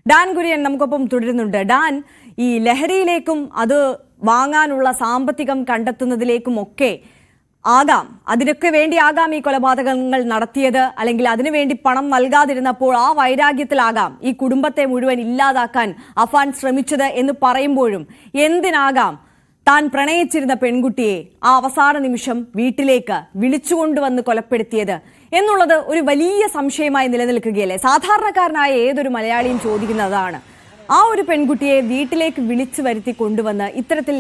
Dan Kurian നമുക്കൊപ്പം തുടരുന്നുണ്ട്. Dan, ഈ ലഹരിയിലേക്കും അത് വാങ്ങാനുള്ള സാമ്പത്തികം കണ്ടെത്തുന്നതിലേക്കും ഒക്കെ ആകാം, അതിനൊക്കെ വേണ്ടിയാകാം ഈ കൊലപാതകങ്ങൾ നടത്തിയത്, അല്ലെങ്കിൽ അതിനുവേണ്ടി പണം നൽകാതിരുന്നപ്പോൾ ആ വൈരാഗ്യത്തിലാകാം ഈ കുടുംബത്തെ മുഴുവൻ ഇല്ലാതാക്കാൻ അഫാൻ ശ്രമിച്ചത് എന്ന് പറയുമ്പോഴും എന്തിനാകാം താൻ പ്രണയിച്ചിരുന്ന പെൺകുട്ടിയെ ആ അവസാന നിമിഷം വീട്ടിലേക്ക് വിളിച്ചുകൊണ്ടുവന്ന് കൊലപ്പെടുത്തിയത് എന്നുള്ളത് ഒരു വലിയ സംശയമായി നിലനിൽക്കുകയല്ലേ? സാധാരണക്കാരനായ ഏതൊരു മലയാളിയും ചോദിക്കുന്നതാണ്. ആ ഒരു പെൺകുട്ടിയെ വീട്ടിലേക്ക് വിളിച്ചു വരുത്തി കൊണ്ടുവന്ന് ഇത്തരത്തിൽ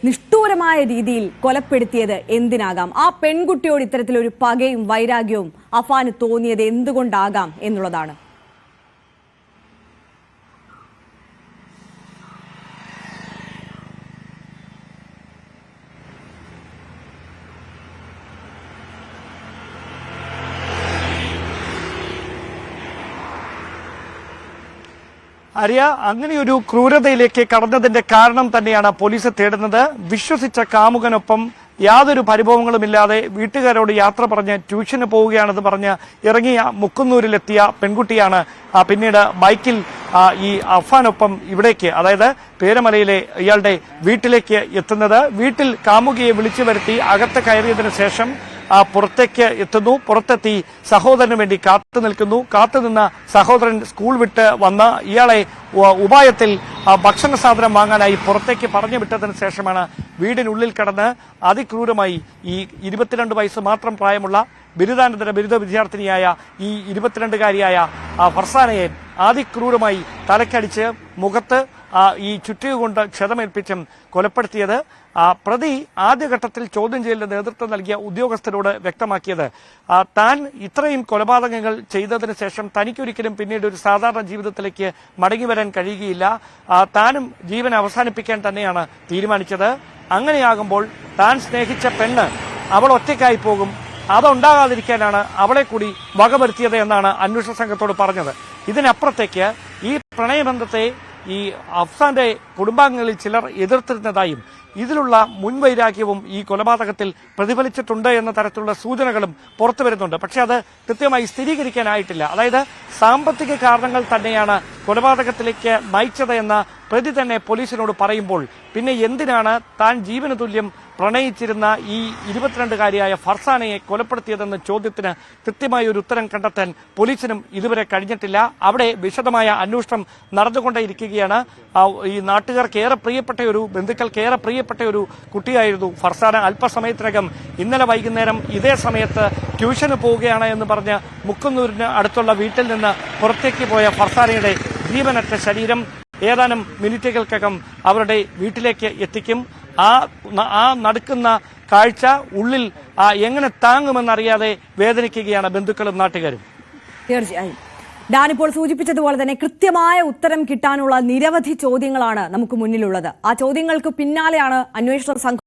നിഷ്ഠൂരമായ രീതിയിൽ കൊലപ്പെടുത്തിയത് എന്തിനാകാം? ആ പെൺകുട്ടിയോട് ഇത്തരത്തിലൊരു പകയും വൈരാഗ്യവും അഫാന് തോന്നിയത് എന്തുകൊണ്ടാകാം എന്നുള്ളതാണ്. ആര്യ, അങ്ങനെയൊരു ക്രൂരതയിലേക്ക് കടന്നതിന്റെ കാരണം തന്നെയാണ് പോലീസ് തേടുന്നത്. വിശ്വസിച്ച കാമുകനൊപ്പം യാതൊരു പരിഭവങ്ങളുമില്ലാതെ വീട്ടുകാരോട് യാത്ര പറഞ്ഞ് ട്യൂഷന് പോവുകയാണെന്ന് പറഞ്ഞ് ഇറങ്ങിയ മുക്കുന്നൂരിലെത്തിയ പെൺകുട്ടിയാണ് പിന്നീട് ബൈക്കിൽ ഈ അഫാനൊപ്പം ഇവിടേക്ക്, അതായത് പേരമലയിലെ ഇയാളുടെ വീട്ടിലേക്ക് എത്തുന്നത്. വീട്ടിൽ കാമുകിയെ വിളിച്ചു വരുത്തി അകത്ത് കയറിയതിനു ശേഷം പുറത്തേക്ക് എത്തുന്നു. പുറത്തെത്തി സഹോദരന് വേണ്ടി കാത്തു നിൽക്കുന്നു. കാത്തുനിന്ന സഹോദരൻ സ്കൂൾ വിട്ട് വന്ന് ഇയാളെ ഉപായത്തിൽ ഭക്ഷണ സാധനം വാങ്ങാനായി പുറത്തേക്ക് പറഞ്ഞു വിട്ടതിന് ശേഷമാണ് വീടിനുള്ളിൽ കടന്ന് അതിക്രൂരമായി ഈ 22 വയസ്സ് മാത്രം പ്രായമുള്ള ബിരുദാനന്തര ബിരുദ വിദ്യാർത്ഥിനിയായ ഈ 22-കാരിയായ ഫർസാനയെ അതിക്രൂരമായി തലക്കടിച്ച് മുഖത്ത് ഈ ചുറ്റിക ക്ഷതമേൽപ്പിച്ചും കൊലപ്പെടുത്തിയത്. പ്രതി ആദ്യഘട്ടത്തിൽ ചോദ്യം ചെയ്യലിന് നേതൃത്വം നൽകിയ ഉദ്യോഗസ്ഥരോട് വ്യക്തമാക്കിയത് താൻ ഇത്രയും കൊലപാതകങ്ങൾ ചെയ്തതിന് ശേഷം തനിക്കൊരിക്കലും പിന്നീട് ഒരു സാധാരണ ജീവിതത്തിലേക്ക് മടങ്ങി വരാൻ കഴിയുകയില്ല, താനും ജീവൻ അവസാനിപ്പിക്കാൻ തന്നെയാണ് തീരുമാനിച്ചത്. അങ്ങനെയാകുമ്പോൾ താൻ സ്നേഹിച്ച പെണ്ണ് അവൾ ഒറ്റയ്ക്കായി പോകും, അതുണ്ടാകാതിരിക്കാനാണ് അവളെ കൂടി വകവരുത്തിയത് എന്നാണ് അന്വേഷണ സംഘത്തോട് പറഞ്ഞത്. ഇതിനപ്പുറത്തേക്ക് ഈ പ്രണയബന്ധത്തെ ഈ അഫ്സാന്റെ കുടുംബാംഗങ്ങളിൽ ചിലർ എതിർത്തിരുന്നതായും ഇതിലുള്ള മുൻവൈരാഗ്യവും ഈ കൊലപാതകത്തിൽ പ്രതിഫലിച്ചിട്ടുണ്ട് എന്ന തരത്തിലുള്ള സൂചനകളും പുറത്തു വരുന്നുണ്ട്. പക്ഷെ അത് കൃത്യമായി സ്ഥിരീകരിക്കാനായിട്ടില്ല. അതായത് സാമ്പത്തിക കാരണങ്ങൾ തന്നെയാണ് കൊലപാതകത്തിലേക്ക് നയിച്ചത് എന്ന പ്രതി തന്നെ പോലീസിനോട് പറയുമ്പോൾ പിന്നെ എന്തിനാണ് താൻ ജീവന തുല്യം പ്രണയിച്ചിരുന്ന ഈ 22-കാരിയായ ഫർസാനയെ കൊലപ്പെടുത്തിയതെന്ന ചോദ്യത്തിന് കൃത്യമായ ഒരു ഉത്തരം കണ്ടെത്താൻ പോലീസിനും ഇതുവരെ കഴിഞ്ഞിട്ടില്ല. അവിടെ വിശദമായ അന്വേഷണം നടന്നുകൊണ്ടേയിരിക്കുകയാണ്. ഈ നാട്ടുകാർക്ക് ഏറെ പ്രിയപ്പെട്ട ഒരു ബന്ധുക്കൾക്ക് ഏറെ പ്രിയപ്പെട്ട ഒരു കുട്ടിയായിരുന്നു ഫർസാന. അല്പസമയത്തിനകം ഇന്നലെ വൈകുന്നേരം ഇതേ സമയത്ത് ട്യൂഷന് പോവുകയാണ് എന്ന് പറഞ്ഞ് മുക്കുന്നൂരിന് അടുത്തുള്ള വീട്ടിൽ നിന്ന് പുറത്തേക്ക് പോയ ഫർസാനയുടെ ജീവനറ്റ ശരീരം ഏതാനും മിനിറ്റുകൾക്കകം അവരുടെ വീട്ടിലേക്ക് എത്തിക്കും. ആ നടക്കുന്ന കാഴ്ച ഉള്ളിൽ എങ്ങനെ താങ്ങുമെന്നറിയാതെ വേദനിക്കുകയാണ് ബന്ധുക്കളും നാട്ടുകാരും. തീർച്ചയായും ഡാനിപ്പോൾ സൂചിപ്പിച്ചതുപോലെ തന്നെ കൃത്യമായ ഉത്തരം കിട്ടാനുള്ള നിരവധി ചോദ്യങ്ങളാണ് നമുക്ക് മുന്നിലുള്ളത്. ആ ചോദ്യങ്ങൾക്ക് പിന്നാലെയാണ് അന്വേഷണ സംഘം